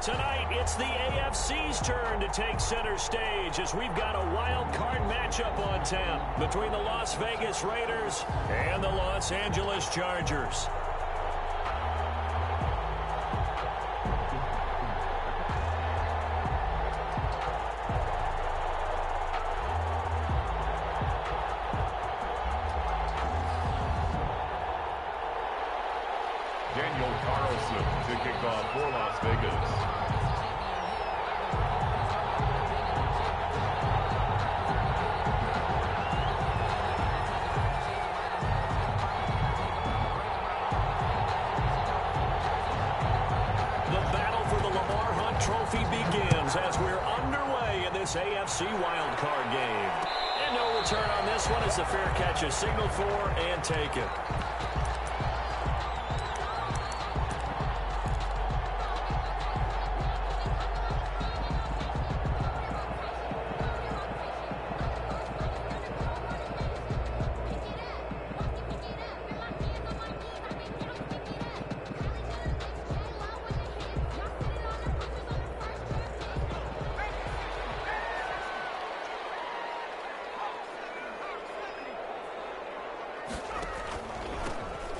Tonight, it's the AFC's turn to take center stage as we've got a wild card matchup on tap between the Las Vegas Raiders and the Los Angeles Chargers. To kick off for Las Vegas. The battle for the Lamar Hunt Trophy begins as we're underway in this AFC wildcard game. And no return on this one as the fair catch is signaled for and taken.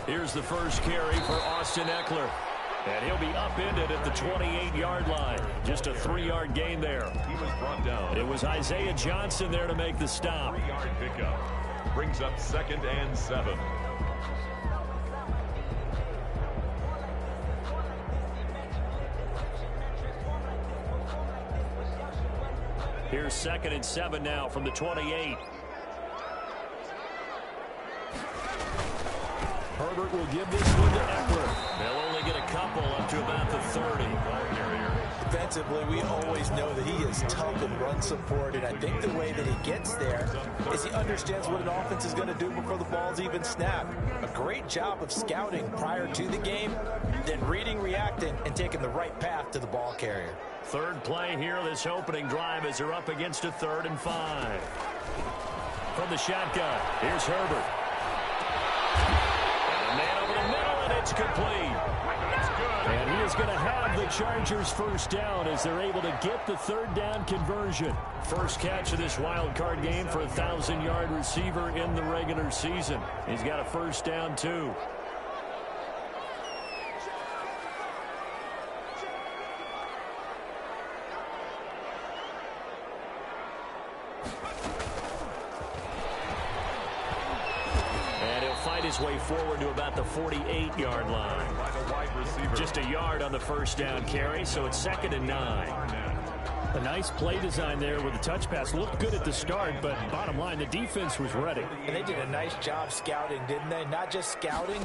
Here's the first carry for Austin Eckler. And he'll be upended at the 28-yard line. Just a 3-yard gain there. He was brought down. It was Isaiah Johnson there to make the stop. 3-yard pickup. Brings up 2nd and 7. Here's 2nd and 7 now from the 28. Herbert will give this one to Eckler. They'll only get a couple up to about the 30. Defensively, we always know that he is tough in run support, and I think the way that he gets there is he understands what an offense is going to do before the ball's even snapped. A great job of scouting prior to the game, then reading, reacting, and taking the right path to the ball carrier. Third play here, this opening drive as they're up against a 3rd and 5. From the shotgun, here's Herbert. Man over the middle, and it's complete. And he is going to have the Chargers first down as they're able to get the 3rd down conversion. First catch of this wild card game for a 1,000-yard receiver in the regular season. He's got a first down, too. Fight his way forward to about the 48-yard line. Just a yard on the first down carry, so it's 2nd and 9. A nice play design there with the touch pass. Looked good at the start, but bottom line, the defense was ready. And they did a nice job scouting, didn't they? Not just scouting,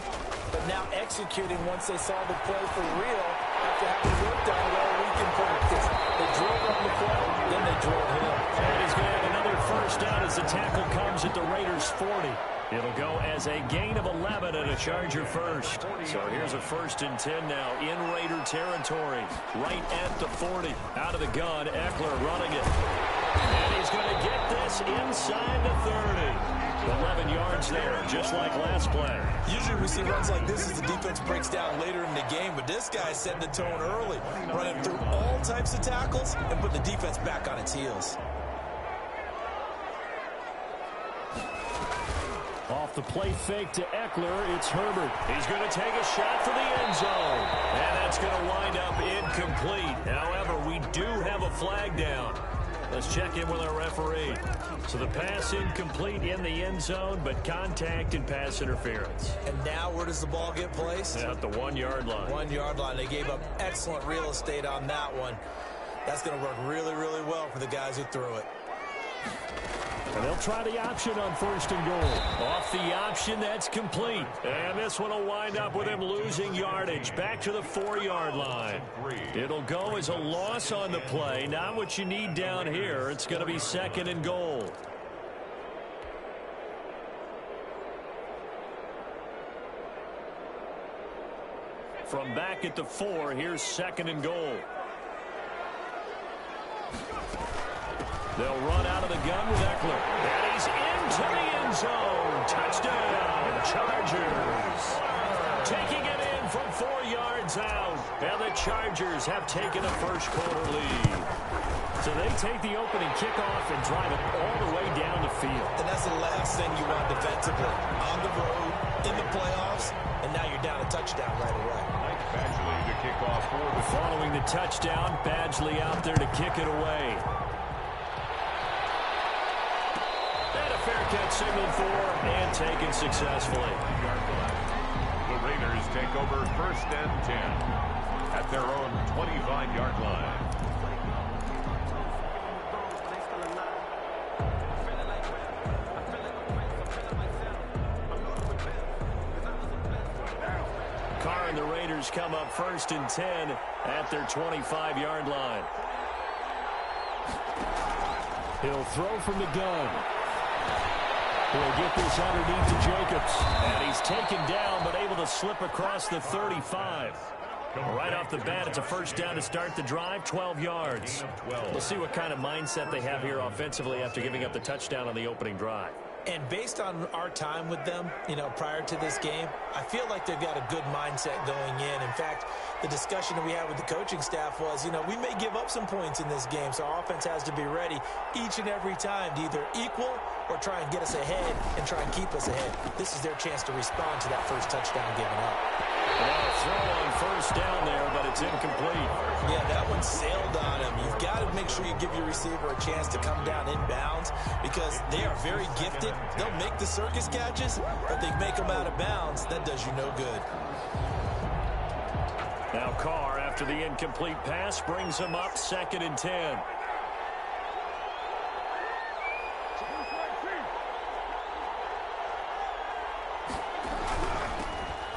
but now executing once they saw the play for real after having worked on it all week in practice. They drilled on the play, then they drilled him. And he's going to have another first down as the tackle comes at the Raiders' 40. It'll go as a gain of 11 and a Charger first. So here's a 1st and 10 now in Raider territory. Right at the 40. Out of the gun, Eckler running it. And he's going to get this inside the 30. 11 yards there, just like last play. Usually we see runs like this as the defense breaks down later in the game, but this guy's setting the tone early, running through all types of tackles and putting the defense back on its heels. Off the play fake to Eckler, it's Herbert. He's going to take a shot for the end zone. And that's going to wind up incomplete. However, we do have a flag down. Let's check in with our referee. So the pass incomplete in the end zone, but contact and pass interference. And now where does the ball get placed? At the 1-yard line. 1-yard line. They gave up excellent real estate on that one. That's going to work really, really well for the guys who threw it. And they'll try the option on 1st and goal. Off the option, that's complete. And this one will wind up with him losing yardage back to the 4-yard line. It'll go as a loss on the play. Not what you need down here. It's going to be 2nd and goal. From back at the 4, here's 2nd and goal. They'll run out of the gun with Eckler. And he's into the end zone. Touchdown, Chargers. Taking it in from 4 yards out. And the Chargers have taken a first quarter lead. So they take the opening kickoff and drive it all the way down the field. And that's the last thing you want defensively. On the road, in the playoffs, and now you're down a touchdown right away. Badgley to kick off for the Following the touchdown, Badgley out there to kick it away. And a fair catch signaled for and taken successfully. The Raiders take over 1st and 10 at their own 25-yard line. Carr and the Raiders come up 1st and 10 at their 25-yard line. He'll throw from the gun. He'll get this underneath to Jacobs. And he's taken down, but able to slip across the 35. Right off the bat, it's a first down to start the drive, 12 yards. We'll see what kind of mindset they have here offensively after giving up the touchdown on the opening drive. And based on our time with them, prior to this game, I feel like they've got a good mindset going in. In fact, the discussion that we had with the coaching staff was, we may give up some points in this game, so our offense has to be ready each and every time to either equal or try and get us ahead and try and keep us ahead. This is their chance to respond to that first touchdown given up. Well, throw on first down there, but it's incomplete. Yeah, that one sailed on him. You've got to make sure you give your receiver a chance to come down inbounds because they are very gifted. They'll make the circus catches, but they make them out of bounds. That does you no good. Now Carr, after the incomplete pass, brings him up 2nd and 10.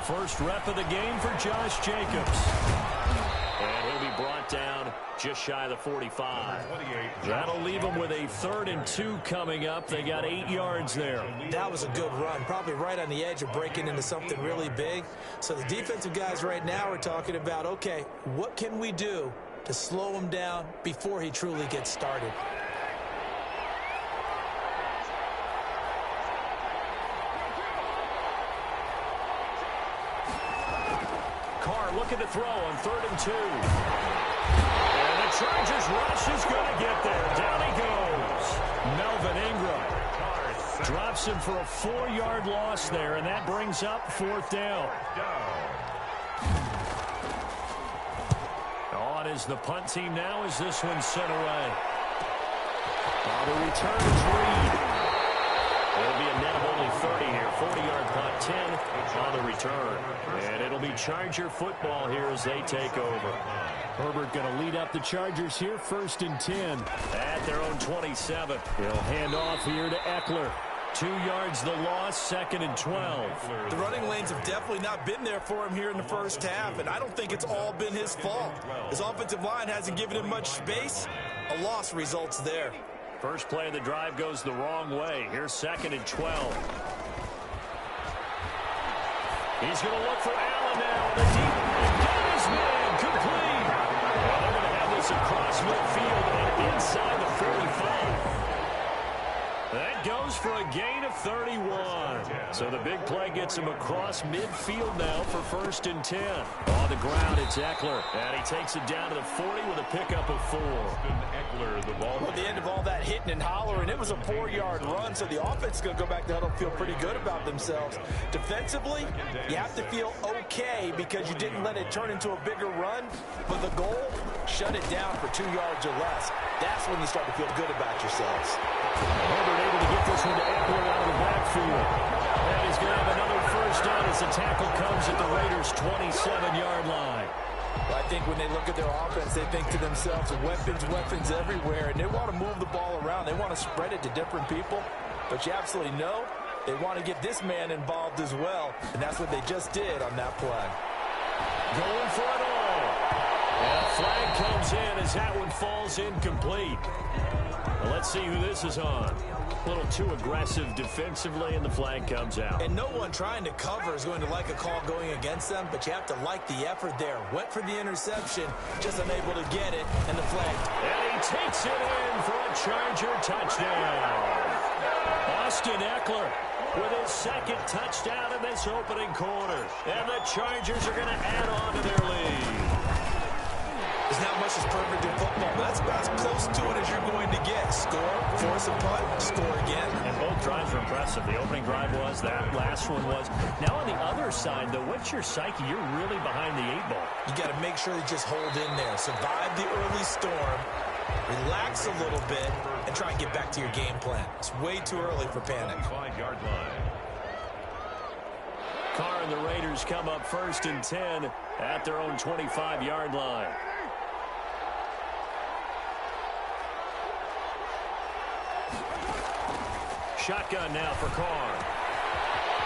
First rep of the game for Josh Jacobs. And he'll be brought down just shy of the 45. That'll leave him with a 3rd and 2 coming up. They got 8 yards there. That was a good run, probably right on the edge of breaking into something really big. So the defensive guys right now are talking about, okay, what can we do to slow him down before he truly gets started? Looking to throw on 3rd and 2. And the Chargers rush is going to get there. Down he goes. Melvin Ingram drops him for a 4-yard loss there, and that brings up 4th down. On is the punt team now as this one's sent away. The return is Reed. It'll be a net of only 30 here. 40-yard punt, 10 on the return. And it'll be Charger football here as they take over. Herbert going to lead up the Chargers here, 1st and 10. At their own 27. He'll hand off here to Eckler. 2 yards the loss, 2nd and 12. The running lanes have definitely not been there for him here in the first half, and I don't think it's all been his fault. His offensive line hasn't given him much space. A loss results there. First play of the drive goes the wrong way. Here's 2nd and 12. He's going to look for Allen now. The deep got his man complete. Well, they're going to have this across midfield and inside the 45. That goes for a gain of 31. So the big play gets him across midfield now for 1st and 10. On the ground, it's Eckler. And he takes it down to the 40 with a pickup of 4. Eckler, the ball. Well, at the end of all that hitting and hollering, it was a 4-yard run, so the offense is going to go back to huddle and feel pretty good about themselves. Defensively, you have to feel okay because you didn't let it turn into a bigger run, but the goal, shut it down for 2 yards or less. That's when you start to feel good about yourselves. Herbert able to get this one to Eckler out of the backfield. And he's going to have another first down as the tackle comes at the Raiders' 27-yard line. Well, I think when they look at their offense, they think to themselves, weapons everywhere, and they want to move the ball around. They want to spread it to different people, but you absolutely know they want to get this man involved as well, and that's what they just did on that play. Going for it all. And a flag comes in as that one falls incomplete. Well, let's see who this is on. A little too aggressive defensively, and the flag comes out. And no one trying to cover is going to like a call going against them, but you have to like the effort there. Went for the interception, just unable to get it, and the flag. And he takes it in for a Charger touchdown. Austin Eckler with his second touchdown in this opening quarter. And the Chargers are going to add on to their lead. There's not much that's perfect in football, but that's about as close to it as you're going to get. Score, force a punt, score again. And both drives were impressive. The opening drive was, that last one was. Now on the other side, though, what's your psyche? You're really behind the 8 ball. You got to make sure you just hold in there. Survive the early storm, relax a little bit, and try and get back to your game plan. It's way too early for panic. 5-yard line. Carr and the Raiders come up 1st and 10 at their own 25-yard line. Shotgun now for Carr.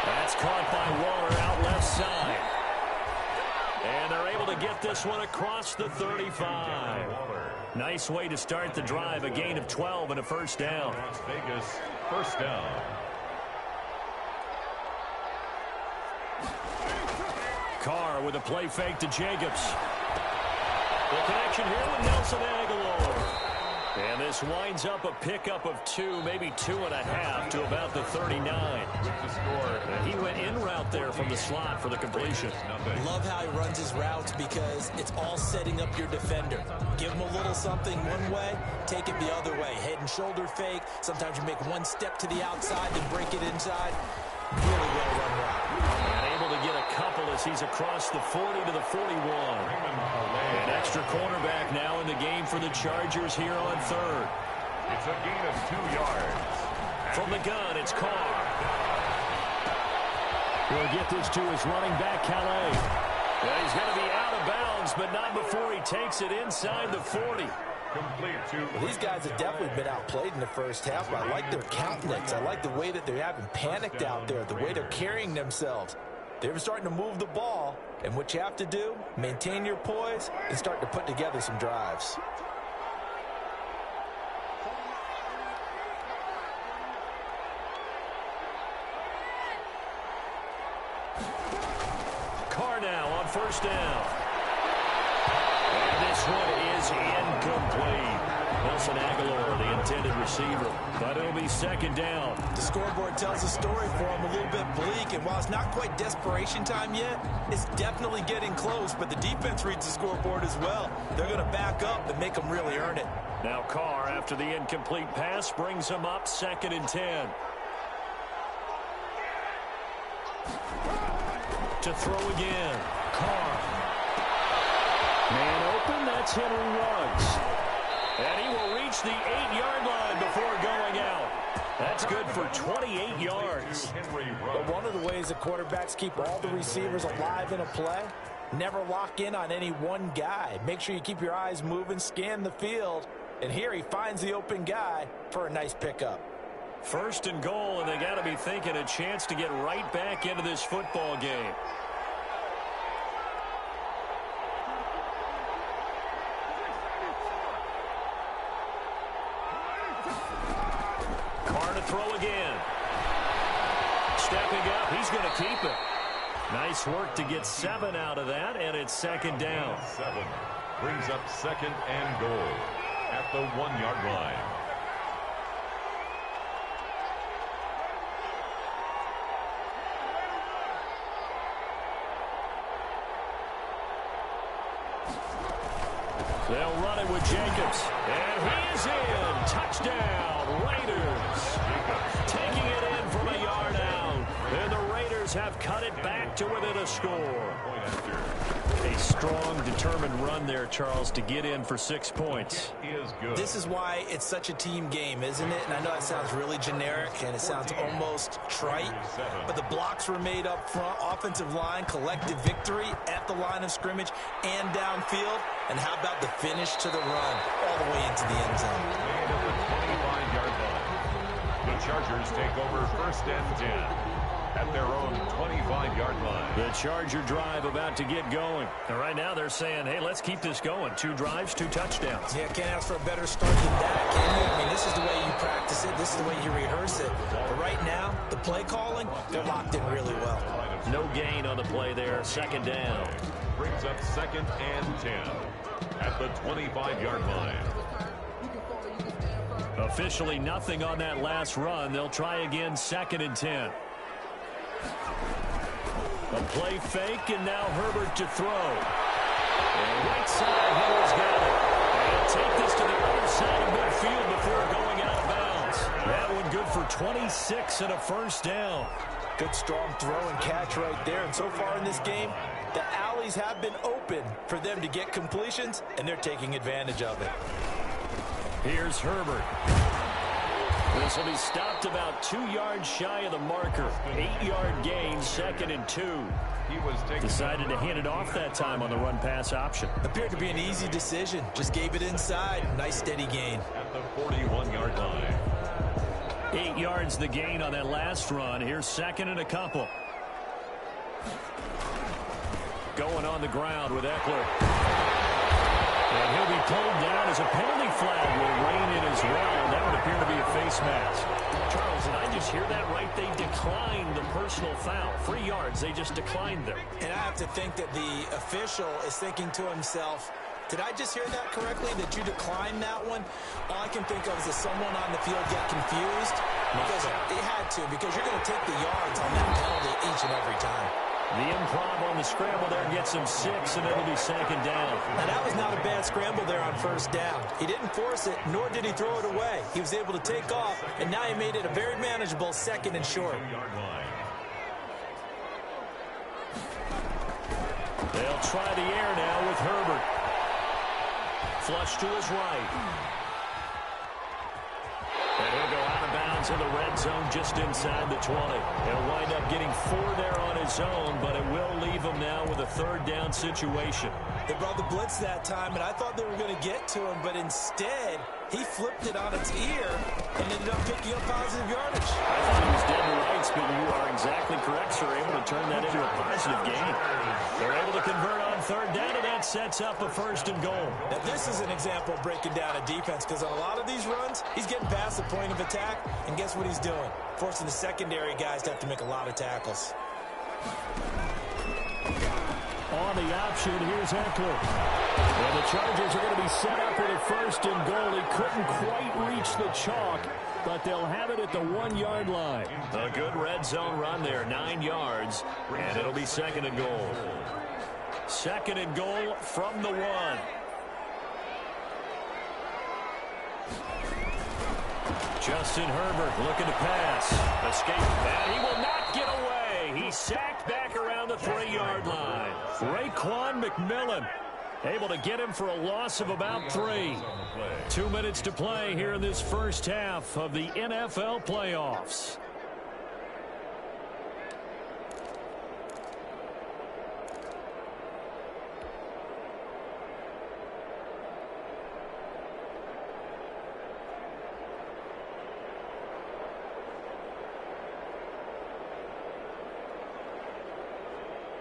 That's caught by Waller out left side. And they're able to get this one across the 35. Nice way to start the drive. A gain of 12 and a first down. Las Vegas, first down. Carr with a play fake to Jacobs. The connection here with Nelson Aguilar. And this winds up a pickup of 2, maybe 2.5 to about the 39. And he went in route there from the slot for the completion. Love how he runs his routes because it's all setting up your defender. Give him a little something one way, take it the other way. Head and shoulder fake. Sometimes you make one step to the outside, then break it inside. Really well run route. And able to get a couple as he's across the 40 to the 41. An extra cornerback now in the game for the Chargers here on 3rd. It's a gain of 2 yards. From the gun, it's Carr. We'll get this to his running back, Calais. Well, he's going to be out of bounds, but not before he takes it inside the 40. Complete to... Well, these guys have definitely been outplayed in the first half, but I like their countenance. I like the way that they haven't panicked out there, the way they're carrying themselves. They're starting to move the ball, and what you have to do, maintain your poise and start to put together some drives. Carr now on first down. And this one is incomplete. Nelson Aguilar, the intended receiver, but it'll be 2nd down. The scoreboard tells a story for him, a little bit bleak, and while it's not quite desperation time yet, it's definitely getting close, but the defense reads the scoreboard as well. They're going to back up and make them really earn it. Now Carr, after the incomplete pass, brings him up 2nd and 10. To throw again. Carr. Man open, that's Henry Ruggs. And he will reach the 8-yard line before going out. That's good for 28 yards. But one of the ways that quarterbacks keep all the receivers alive in a play, never lock in on any one guy. Make sure you keep your eyes moving, scan the field. And here he finds the open guy for a nice pickup. 1st and goal, and they got to be thinking a chance to get right back into this football game. Carr to throw again. Stepping up, he's going to keep it. Nice work to get 7 out of that, and it's 2nd down. 7 brings up 2nd and goal at the 1-yard line. They'll run it with Jacobs. And he is in. Touchdown, Raiders. Taking it in from a yard out. And the Raiders have cut it back to within a score. A strong, determined run there, Charles, to get in for 6 points. This is why it's such a team game, isn't it? And I know that sounds really generic and it sounds almost trite, but the blocks were made up front, offensive line, collective victory at the line of scrimmage and downfield. And how about the finish to the run all the way into the end zone? The Chargers take over 1st and 10. At their own 25-yard line. The Charger drive about to get going. And right now they're saying, hey, let's keep this going. 2 drives, 2 touchdowns. Yeah, can't ask for a better start than that, can you? I mean, this is the way you practice it. This is the way you rehearse it. But right now, the play calling, they're locked in really well. No gain on the play there. 2nd down. Brings up 2nd and 10 at the 25-yard line. Officially nothing on that last run. They'll try again 2nd and 10. A play fake, and now Herbert to throw. And right side, Miller's got it. And he'll take this to the other side of midfield before going out of bounds. That one good for 26 and a first down. Good strong throw and catch right there. And so far in this game, the alleys have been open for them to get completions, and they're taking advantage of it. Here's Herbert. This will be stopped about 2 yards shy of the marker. 8-yard gain, 2nd and 2. He was decided to hand it off that time on the run-pass option. Appeared to be an easy decision. Just gave it inside. Nice steady gain. At the 41-yard line. 8 yards the gain on that last run. Here's 2nd and a couple. Going on the ground with Eckler. And he'll be pulled down as a penalty flag will rein in as well. That would appear to be a face mask. Charles, did I just hear that right? They declined the personal foul. 3 yards, they just declined them. And I have to think that the official is thinking to himself, did I just hear that correctly, that you declined that one? All I can think of is that someone on the field get confused. Because it had to, because you're going to take the yards on that penalty each and every time. The improv on the scramble there gets him 6, and it'll be 2nd down. Now, that was not a bad scramble there on first down. He didn't force it, nor did he throw it away. He was able to take off, and now he made it a very manageable 2nd and short. They'll try the air now with Herbert. Flush to his right. And he'll go out of bounds in the red zone just inside the 20. He'll wind up getting 4 there on his own, but it will leave him now with a 3rd down situation. They brought the blitz that time, and I thought they were going to get to him, but instead, he flipped it on its ear and ended up picking up positive yardage. I thought he was dead to rights, but you are exactly correct, sir. Able to turn that into a positive gain. They're able to convert on 3rd down, and that sets up a 1st and goal. Now, this is an example of breaking down a defense, because on a lot of these runs, he's getting past the point of attack, and guess what he's doing? Forcing the secondary guys to have to make a lot of tackles. On the option, here's Eckler. And the Chargers are going to be set up with a 1st and goal. He couldn't quite reach the chalk, but they'll have it at the 1-yard line. A good red zone run there, 9 yards, and it'll be 2nd and goal. 2nd and goal from the 1. Justin Herbert looking to pass. Escape. And he will not get away. He's sacked back around the 3-yard line. Raekwon McMillan able to get him for a loss of about 3. 2 minutes to play here in this first half of the NFL playoffs.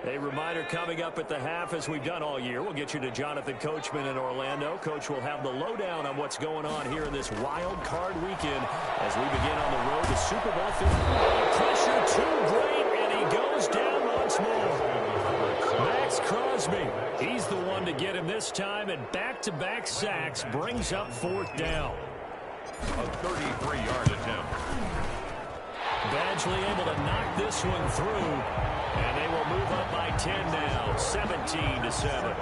A reminder coming up at the half, as we've done all year. We'll get you to Jonathan Coachman in Orlando. Coach will have the lowdown on what's going on here in this wild card weekend as we begin on the road to Super Bowl 50. Pressure too great, and he goes down once more. Max Crosby, he's the one to get him this time, and back-to-back sacks brings up 4th down. A 33-yard attempt. Badgley able to knock this one through. And they will move up by 10 now, 17-7.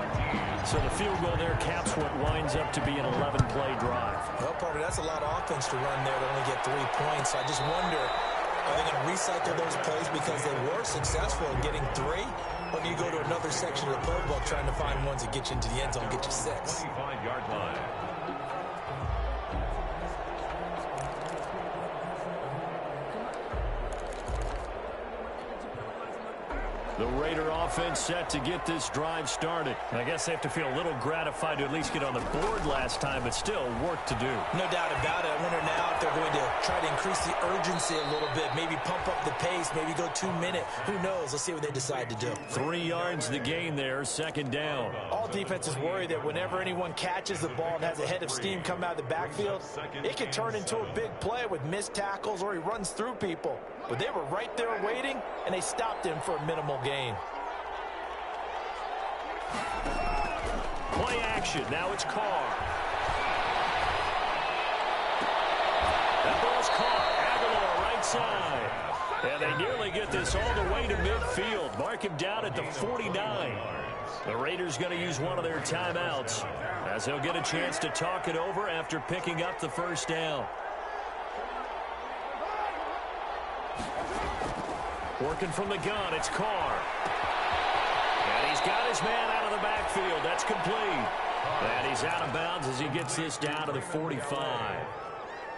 So the field goal there caps what winds up to be an 11-play drive. Well, Parker, that's a lot of offense to run there to only get 3 points. So I just wonder, are they going to recycle those plays because they were successful in getting 3? Or do you go to another section of the playbook trying to find ones that get you into the end zone and get you 6? 25-yard line. The Raider offense set to get this drive started. I guess they have to feel a little gratified to at least get on the board last time, but still work to do. No doubt about it. I wonder now if they're going to try to increase the urgency a little bit, maybe pump up the pace, maybe go 2-minute. Who knows? Let's see what they decide to do. 3 yards the gain there, 2nd down. All defenses worry that whenever anyone catches the ball and has a head of steam come out of the backfield, it can turn into a big play with missed tackles or he runs through people. But they were right there waiting, and they stopped him for a minimal gain. Play action. Now it's Carr. That ball's caught. Aguilar right side. And they nearly get this all the way to midfield. Mark him down at the 49. The Raiders going to use one of their timeouts as they'll get a chance to talk it over after picking up the first down. Working from the gun, it's Carr. And he's got his man out of the backfield. That's complete. And he's out of bounds as he gets this down to the 45.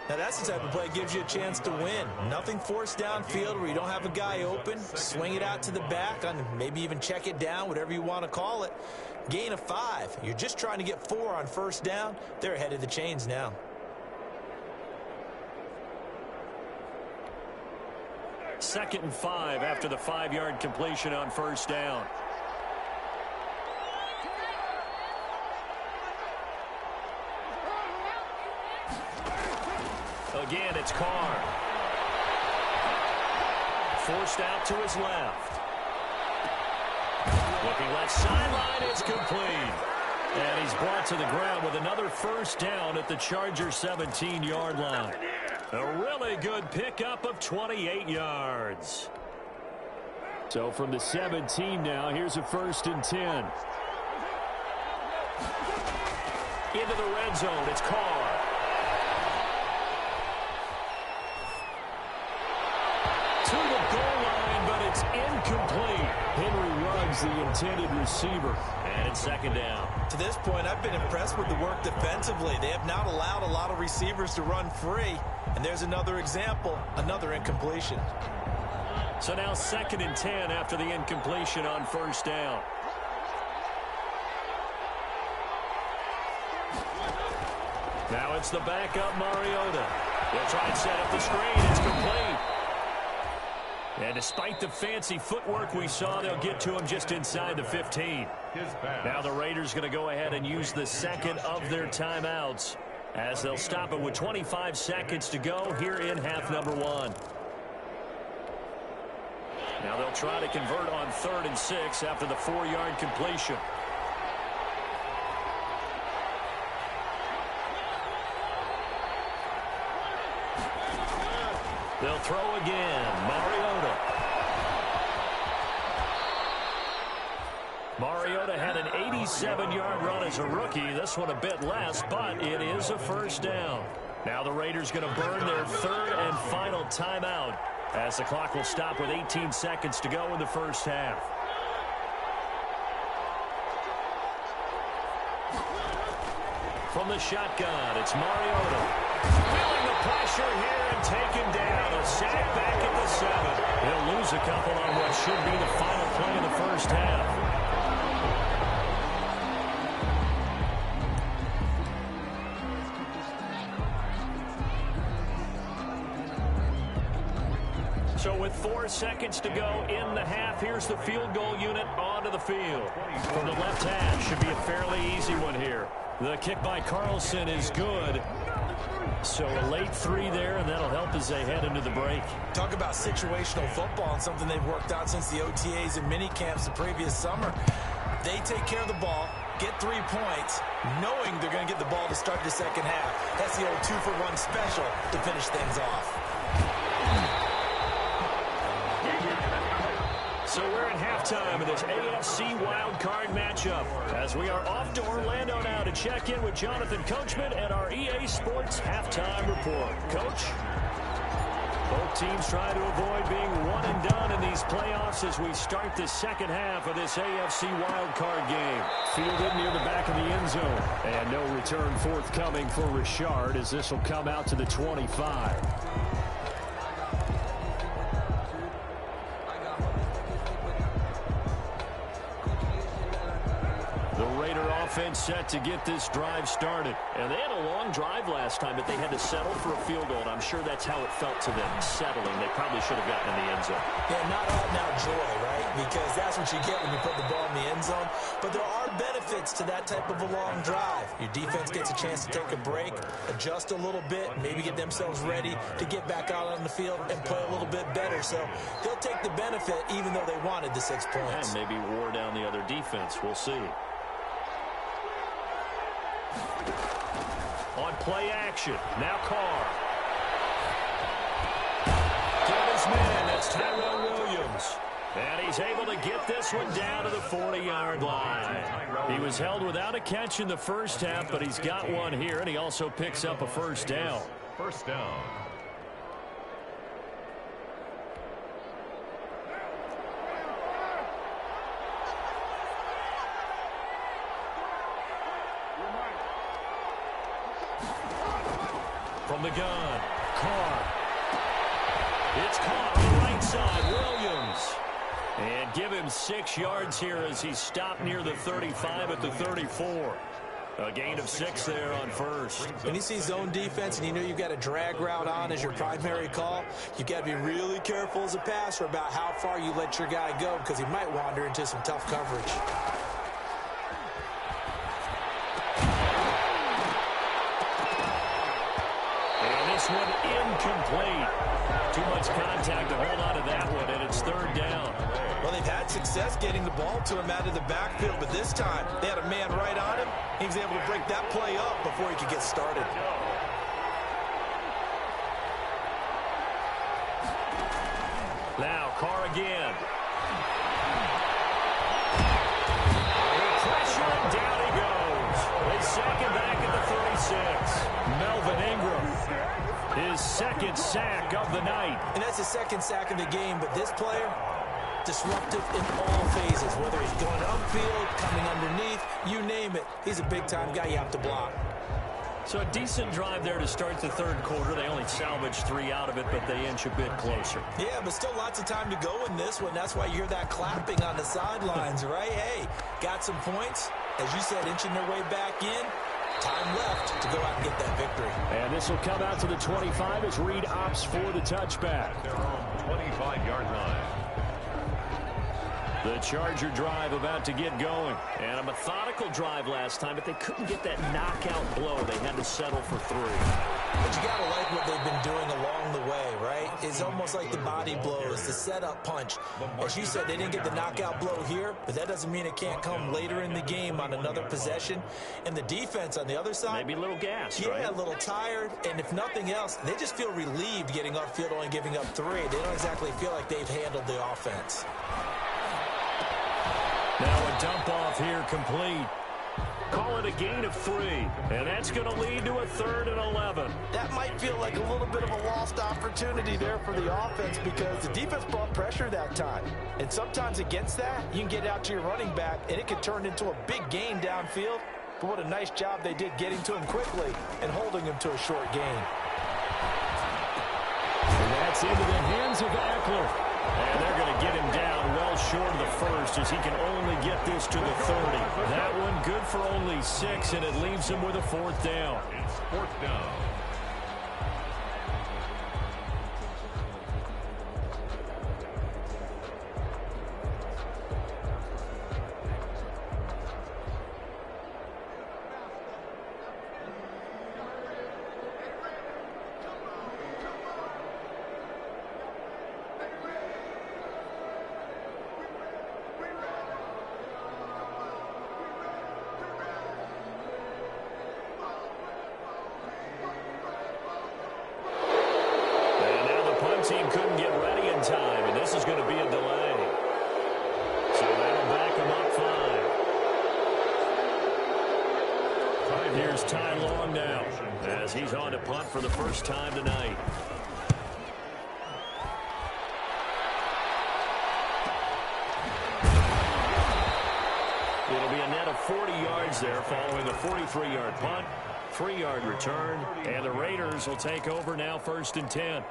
Now, that's the type of play that gives you a chance to win. Nothing forced downfield where you don't have a guy open. Swing it out to the back, maybe even check it down, whatever you want to call it. Gain of 5. You're just trying to get 4 on first down. They're ahead of the chains now. Second and 5 after the 5-yard completion on first down. Again, it's Carr. Forced out to his left. Looking left sideline, it's complete. And he's brought to the ground with another first down at the Charger 17-yard line. A really good pickup of 28 yards. So from the 17 now, here's a 1st and 10. Into the red zone, it's Carr. To the goal line, but it's incomplete. Henry Ruggs, the intended receiver. And it's second down. To this point, I've been impressed with the work defensively. They have not allowed a lot of receivers to run free. And there's another example, another incompletion. So now 2nd and 10 after the incompletion on first down. Now it's the backup Mariota. They'll try and set up the screen. It's complete. And despite the fancy footwork we saw, they'll get to him just inside the 15. Now the Raiders going to go ahead and use the second of their timeouts as they'll stop it with 25 seconds to go here in half number 1. Now they'll try to convert on 3rd and 6 after the 4-yard completion. They'll throw again. Mariota. Mariota had an 87-yard run as a rookie. This one a bit less, but it is a first down. Now the Raiders going to burn their 3rd and final timeout as the clock will stop with 18 seconds to go in the first half. From the shotgun, it's Mariota. Feeling the pressure here and taken down. A sack back at the 7. He'll lose a couple on what should be the final play of the first half. So with 4 seconds to go in the half, here's the field goal unit onto the field. From the left hash, should be a fairly easy one here. The kick by Carlson is good. So a late 3 there, and that'll help as they head into the break. Talk about situational football and something they've worked out since the OTAs and mini camps the previous summer. They take care of the ball, get 3 points, knowing they're going to get the ball to start the second half. That's the old 2-for-1 special to finish things off. So we're at halftime of this AFC wildcard matchup as we are off to Orlando now to check in with Jonathan Coachman and our EA Sports halftime report. Coach? Both teams try to avoid being one and done in these playoffs as we start the second half of this AFC wildcard game. Fielded near the back of the end zone. And no return forthcoming for Richard as this will come out to the 25. Offense set to get this drive started. And they had a long drive last time, but they had to settle for a field goal, and I'm sure that's how it felt to them, settling. They probably should have gotten in the end zone. Yeah, not all now joy, right? Because that's what you get when you put the ball in the end zone. But there are benefits to that type of a long drive. Your defense gets a chance to take a break, adjust a little bit, maybe get themselves ready to get back out on the field and play a little bit better. So they'll take the benefit even though they wanted the 6 points. And maybe wore down the other defense. We'll see. On play action, now Carr. Got his man, that's It's Tyrell Williams. And he's able to get this one down to the 40-yard line. He was held without a catch in the first half, but he's got one here, and he also picks up a first down. First down. From the gun, Carr. It's caught on the right side, Williams. And give him 6 yards here as he's stopped near the 35 at the 34. A gain of 6 there on first. When you see zone defense and you know you've got a drag route on as your primary call, you've got to be really careful as a passer about how far you let your guy go because he might wander into some tough coverage. And this one incomplete. Too much contact to hold on to that one, and it's third down. Well, they've had success getting the ball to him out of the backfield, but this time they had a man right on him. He was able to break that play up before he could get started. Now, Carr again. Pressure, and down he goes. His second back at the 36. Melvin Ingram, his second sack of the night. And that's the second sack of the game, but this player, disruptive in all phases, whether he's going upfield, coming underneath, you name it. He's a big-time guy you have to block. So a decent drive there to start the third quarter. They only salvaged 3 out of it, but they inch a bit closer. Yeah, but still lots of time to go in this one. That's why you hear that clapping on the sidelines, right? Hey, got some points. As you said, inching their way back in. Time left to go out and get that victory. And this will come out to the 25 as Reed opts for the touchback. Their own 25-yard line. The Charger drive about to get going. And a methodical drive last time, but they couldn't get that knockout blow. They had to settle for 3. But you got to like what they've been doing along the way, right? It's almost like the body blows, the setup punch. As you said, they didn't get the knockout blow here, but that doesn't mean it can't come later in the game on another possession. And the defense on the other side, maybe a little gassed, yeah, right? a little tired. And if nothing else, they just feel relieved getting upfield, only giving up 3. They don't exactly feel like they've handled the offense. Now a dump off here complete. Call it a gain of 3, and that's going to lead to a 3rd and 11. That might feel like a little bit of a lost opportunity there for the offense because the defense brought pressure that time. And sometimes against that, you can get out to your running back, and it can turn into a big gain downfield. But what a nice job they did getting to him quickly and holding him to a short gain. And that's into the hands of Eckler. And they're going to get him down well short of the first as he can only get this to the 30. That one good for only 6, and it leaves him with a 4th down. It's 4th down. Team couldn't get ready in time, and this is going to be a delay. So that'll back them up 5. Here's Ty Long now as he's on to punt for the first time tonight. It'll be a net of 40 yards there following a 43-yard punt, 3-yard return, and the Raiders will take over now 1st and 10.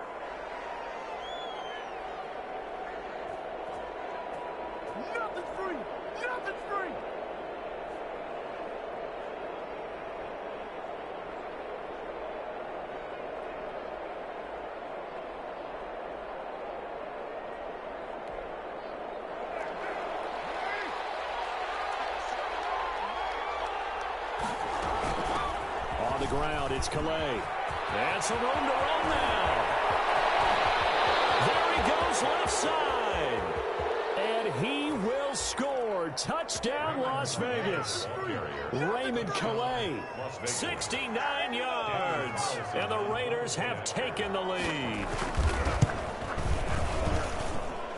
On the ground, it's Calais. And some room to run now. There he goes left side. And he will score. Touchdown, Las Vegas. Raymond Calais, 69 yards. And the Raiders have taken the lead.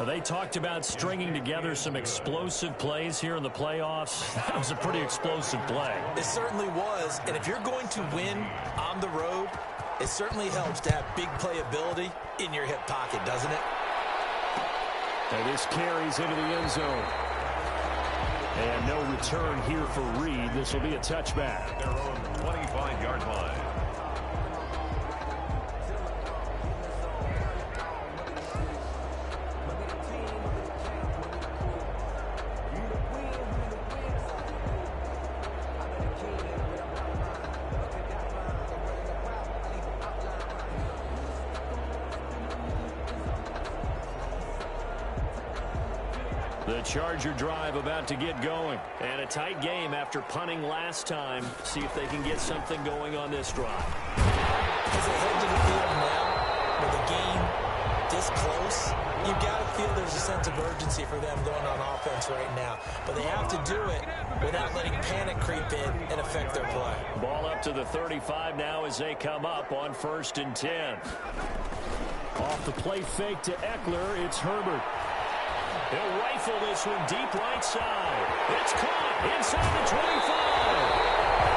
They talked about stringing together some explosive plays here in the playoffs. That was a pretty explosive play. It certainly was, and if you're going to win on the road, it certainly helps to have big playability in your hip pocket, doesn't it? And this carries into the end zone. And no return here for Reed. This will be a touchback. Their own 25-yard line. The Charger drive about to get going. And a tight game after punting last time. See if they can get something going on this drive. As they head to the field now, with the game this close, you've got to feel there's a sense of urgency for them going on offense right now. But they have to do it without letting panic creep in and affect their play. Ball up to the 35 now as they come up on 1st and 10. Off the play fake to Eckler, it's Herbert. He'll rifle this one deep right side. It's caught inside the 25.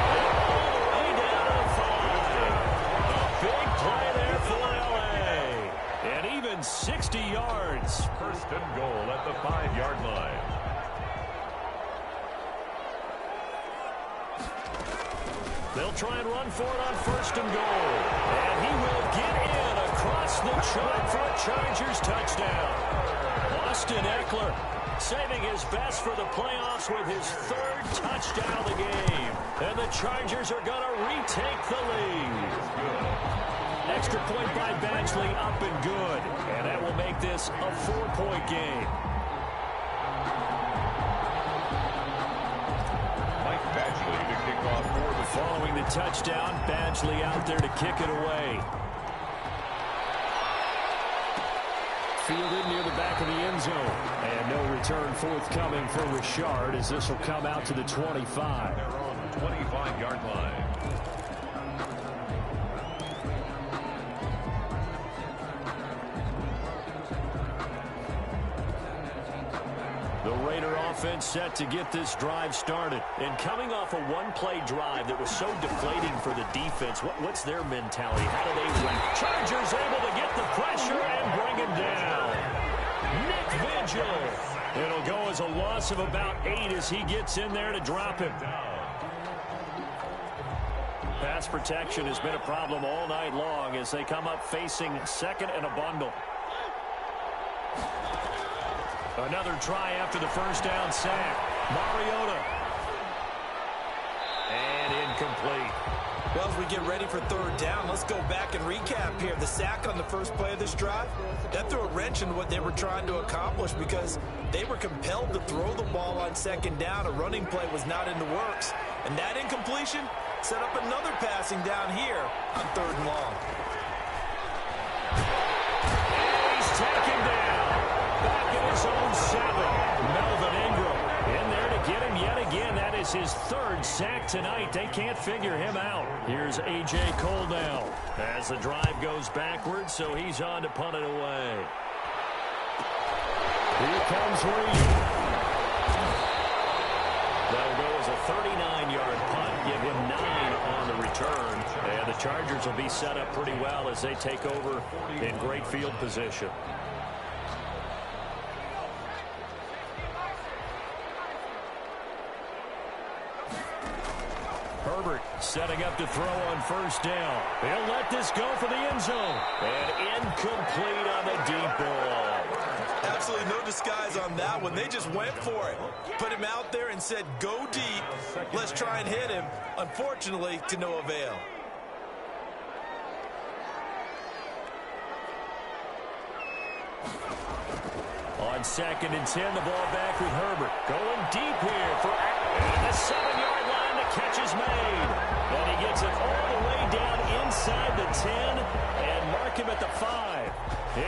And all the way down to the 5. A big play there for L.A. And even 60 yards. 1st and goal at the 5-yard line. They'll try and run for it on 1st and goal. And he will get in across the chalk for a Chargers touchdown. Austin Eckler saving his best for the playoffs with his 3rd touchdown of the game. And the Chargers are going to retake the lead. Extra point by Badgley up and good. And that will make this a 4-point game. Mike Badgley to kick off for the Following the touchdown, Badgley out there to kick it away. Fielded near the back of the end zone. And no return forthcoming for Richard as this will come out to the 25. their own 25-yard line. The Raider offense set to get this drive started. And coming off a one-play drive that was so deflating for the defense, what's their mentality? How do they win? Chargers able to get the pressure and bring him down. Nick Vigil. It'll go as a loss of about 8 as he gets in there to drop him. Pass protection has been a problem all night long as they come up facing 2nd and a bundle. Another try after the 1st down sack. Mariota. And incomplete. Well, as we get ready for 3rd down, let's go back and recap here. The sack on the first play of this drive, that threw a wrench in what they were trying to accomplish because they were compelled to throw the ball on 2nd down. A running play was not in the works. And that incompletion set up another passing down here on 3rd and long. And he's taken down. Back in his own 7. Melvin Ingram in there to get him yet again. That is his 3rd sack tonight. They can't figure him out. Here's A.J. Cole now as the drive goes backwards, so he's on to punt it away. Here comes Reed. That'll go as a 39-yard punt. Give him 9 on the return. And the Chargers will be set up pretty well as they take over in great field position. Herbert setting up to throw on 1st down. He'll let this go for the end zone. And incomplete on the deep ball. Absolutely no disguise on that one. They just went for it. Put him out there and said, go deep. Let's try and hit him. Unfortunately, to no avail. On 2nd and 10, the ball back with Herbert. Going deep here for and the 7-yard line. The catch is made. And he gets it all the way down inside the 10 and mark him at the 5.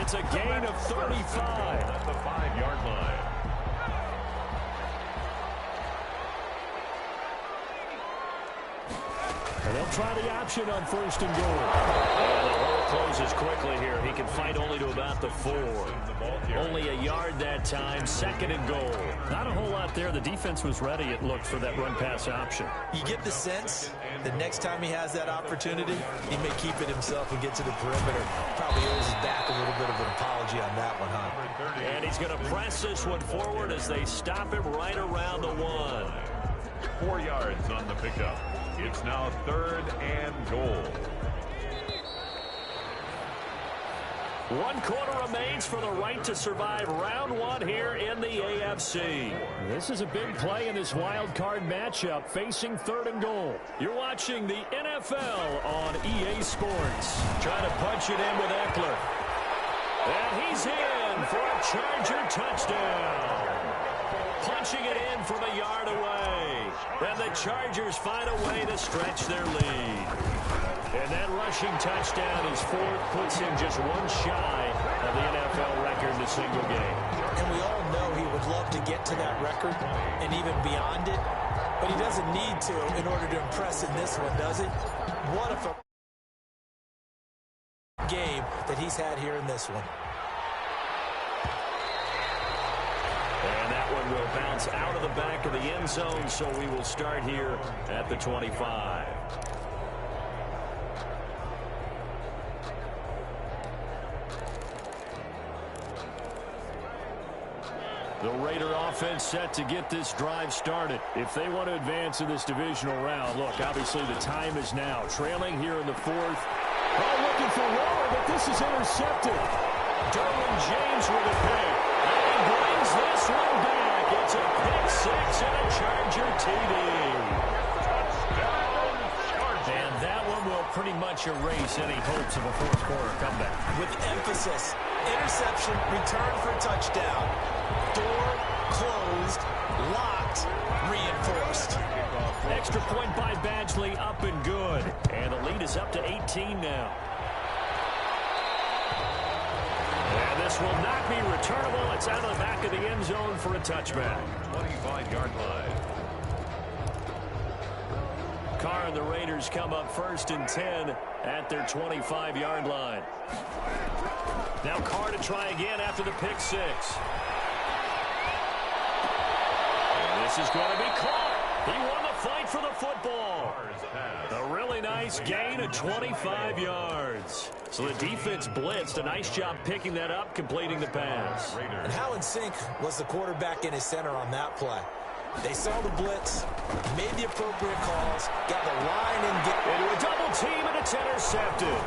It's a gain of 35. At the 5-yard line. And They'll try the option on 1st and goal. And the hole closes quickly here. He can fight only to about the 4. Only a yard that time. 2nd and goal. Not a whole lot there. The defense was ready, it looked, for that run-pass option. You get the sense that next time he has that opportunity, he may keep it himself and get to the perimeter. Probably owes his back a little bit of an apology on that one, huh? And he's going to press this one forward as they stop him right around the 1. 4 yards on the pickup. It's now 3rd and goal. 1 quarter remains for the right to survive round 1 here in the AFC. This is a big play in this wild card matchup, facing 3rd and goal. You're watching the NFL on EA Sports. Trying to punch it in with Eckler. And he's in for a Charger touchdown. Punching it in from a yard away. And the Chargers find a way to stretch their lead. And that rushing touchdown is 4th, puts him just 1 shy of the NFL record in a single game. And we all know he would love to get to that record and even beyond it, but he doesn't need to in order to impress in this one, does he? What a game that he's had here in this one. And that one will bounce out of the back of the end zone, so we will start here at the 25. The Raider offense set to get this drive started. If they want to advance in this divisional round, look, obviously the time is now. Trailing here in the 4th. Oh, looking for Waller, but this is intercepted. Derwin James with a pick. And he brings this one back. It's a pick 6 and a Charger TD. And that one will pretty much erase any hopes of a 4th quarter comeback. With emphasis, interception, return for a touchdown. Door closed, locked, reinforced. Extra point by Badgley, up and good. And the lead is up to 18 now. And this will not be returnable. It's out of the back of the end zone for a touchback. 25-yard line. Carr and the Raiders come up 1st and 10 at their 25-yard line. Now Carr to try again after the pick 6. And this is going to be caught. He won the fight for the football. A really nice gain of 25 yards. So the defense blitzed. A nice job picking that up, completing the pass. And how in sync was the quarterback and his center on that play? They saw the blitz, made the appropriate calls, got the line and get into a double team, and it's intercepted.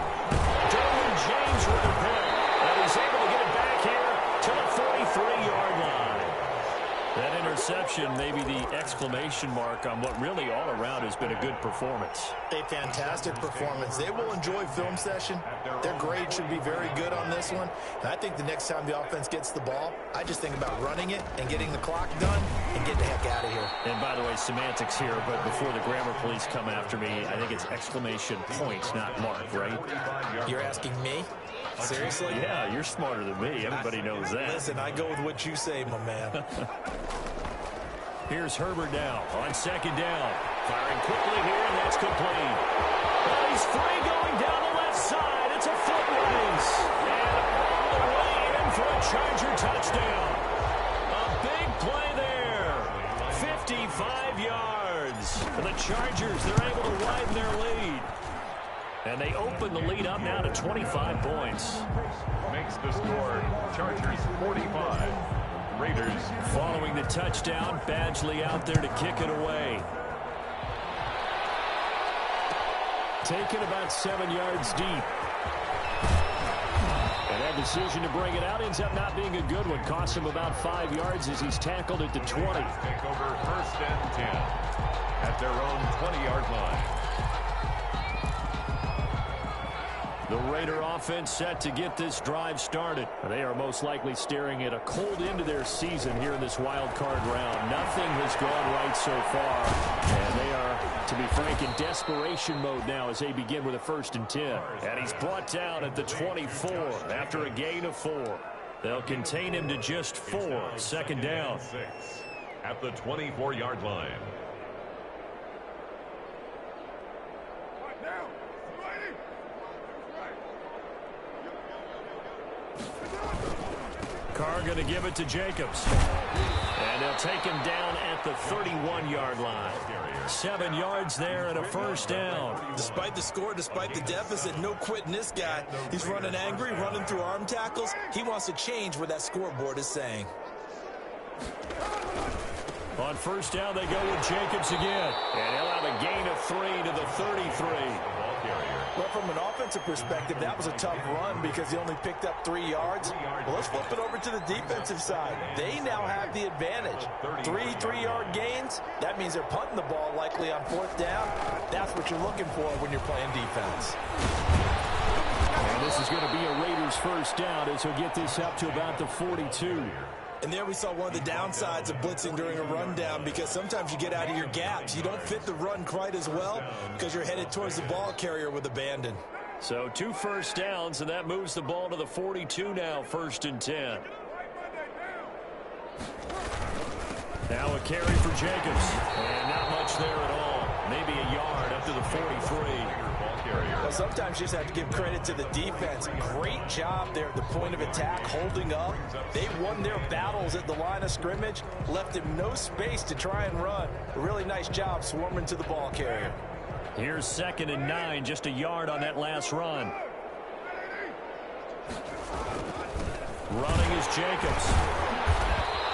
Derwin James with a pick. And he's able to get it back here to the 43-yard line. That interception may be the exclamation mark on what really all around has been a good performance. A fantastic performance. They will enjoy film session. Their grade should be very good on this one. And I think the next time the offense gets the ball, I just think about running it and getting the clock done and getting the heck out of here. And by the way, semantics here, but before the grammar police come after me, I think it's exclamation points, not mark, right? You're asking me? Seriously? Yeah, you're smarter than me. Everybody knows that. Listen, I go with what you say, my man. Here's Herbert now on 2nd down. Firing quickly here, and that's complete. Oh, he's free going down the left side. It's a foot race. And all the way in for a Charger touchdown. A big play there. 55 yards. For the Chargers, they're able to widen their lead. And they open the lead up now to 25 points. Makes the score Chargers 45. Raiders following the touchdown. Badgley out there to kick it away. Taken about 7 yards deep. And that decision to bring it out ends up not being a good one. Costs him about 5 yards as he's tackled at the 20. Take over 1st and 10 at their own 20-yard line. The Raider offense set to get this drive started. They are most likely staring at a cold end to their season here in this wild card round. Nothing has gone right so far. And they are, to be frank, in desperation mode now as they begin with a 1st and 10. And he's brought down at the 24 after a gain of 4. They'll contain him to just 4. 2nd down. At the 24-yard line. Carr going to give it to Jacobs. And they'll take him down at the 31-yard line. 7 yards there and a first down. Despite the score, despite the deficit, no quitting this guy. He's running angry, running through arm tackles. He wants to change what that scoreboard is saying. On first down, they go with Jacobs again. And he'll have a gain of 3 to the 33. Well, from an offensive perspective, that was a tough run because he only picked up 3 yards. Well, let's flip it over to the defensive side. They now have the advantage. 3 3-yard gains. That means they're punting the ball likely on fourth down. That's what you're looking for when you're playing defense. And this is going to be a Raiders first down as he'll get this up to about the 42. And there we saw one of the downsides of blitzing during a rundown because sometimes you get out of your gaps. You don't fit the run quite as well because you're headed towards the ball carrier with abandon. So 2 first downs, and that moves the ball to the 42 now, 1st and 10. Now a carry for Jacobs. And not much there at all. Maybe a yard up to the 43. Well, sometimes you just have to give credit to the defense. Great job there at the point of attack, holding up. They won their battles at the line of scrimmage, left him no space to try and run. A really nice job swarming to the ball carrier. Here's 2nd and 9, just a yard on that last run. Running is Jacobs.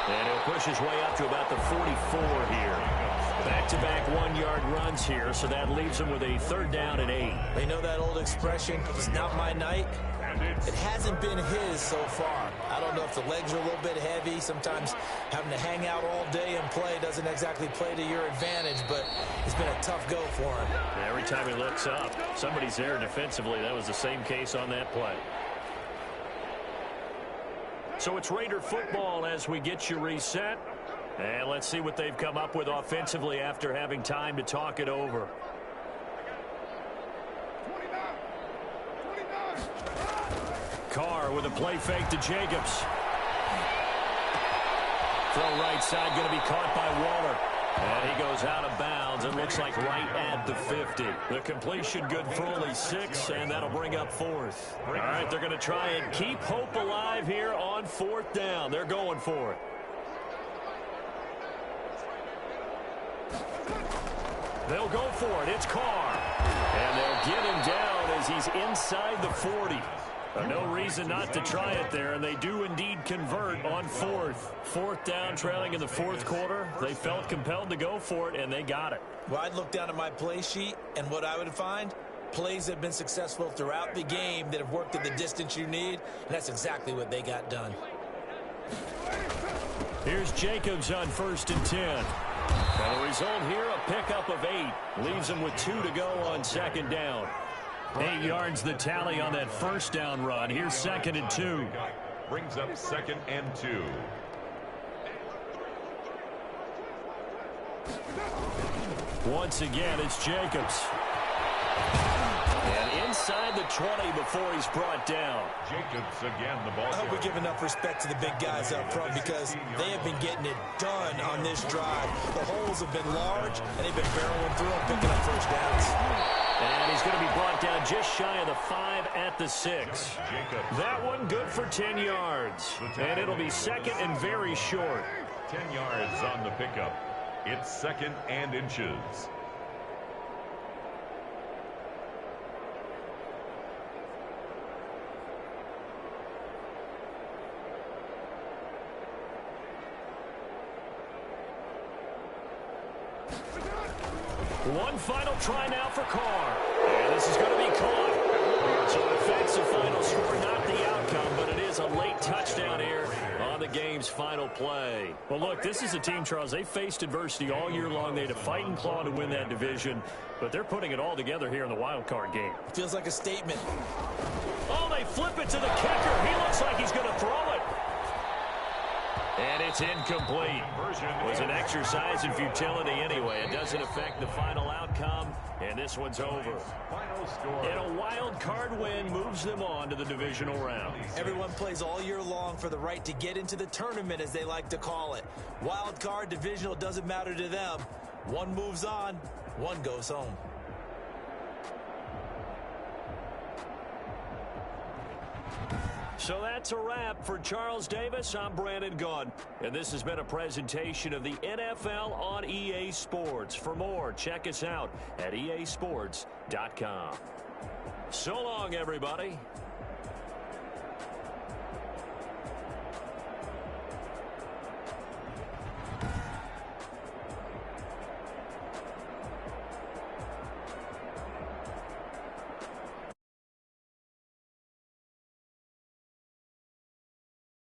And he'll push his way up to about the 44 here. Back-to-back 1-yard runs here, so that leaves him with a 3rd down and 8. They know that old expression, it's not my night. It hasn't been his so far. I don't know if the legs are a little bit heavy. Sometimes having to hang out all day and play doesn't exactly play to your advantage, but it's been a tough go for him. Every time he looks up, somebody's there defensively. That was the same case on that play. So it's Raider football as we get you reset. And let's see what they've come up with offensively after having time to talk it over. Carr with a play fake to Jacobs. Throw right side going to be caught by Waller. And he goes out of bounds. It looks like right at the 50. The completion good for only 6, and that'll bring up 4th. All right, they're going to try and keep hope alive here on 4th down. They're going for it. They'll go for it. It's Carr. And they'll get him down as he's inside the 40. No reason not to try it there, and they do indeed convert on 4th. 4th down, trailing in the 4th quarter. They felt compelled to go for it, and they got it. Well, I'd look down at my play sheet, and what I would find, plays that have been successful throughout the game that have worked at the distance you need, and that's exactly what they got done. Here's Jacobs on 1st and 10. And the result here, a pickup of 8. Leaves him with 2 to go on 2nd down. 8 yards the tally on that 1st down run. Here's 2nd and 2. Brings up 2nd and 2. Once again, it's Jacobs. And inside the 20 before he's brought down. Jacobs again, the ball. I hope we give enough respect to the big guys up front because they have been getting it done on this drive. The holes have been large, and they've been barreling through and picking up first downs. And he's going to be brought down just shy of the 5 at the 6. That one good for 10 yards. And it'll be 2nd and very short. 10 yards on the pickup. It's 2nd and inches. One final try now for Carr. And this is going to be caught. So defensive final score, not the outcome, but it is a late touchdown here on the game's final play. Well, look, this is a team, Charles. They faced adversity all year long. They had to fight and claw to win that division, but they're putting it all together here in the wild card game. Feels like a statement. Oh, they flip it to the kicker. He looks like he's going to throw it. And it's incomplete. It was an exercise in futility anyway. It doesn't affect the final outcome, and this one's over. And a wild card win moves them on to the divisional round. Everyone plays all year long for the right to get into the tournament, as they like to call it. Wild card, divisional, doesn't matter to them. One moves on, one goes home. So that's a wrap. For Charles Davis, I'm Brandon Gaudin. And this has been a presentation of the NFL on EA Sports. For more, check us out at easports.com. So long, everybody.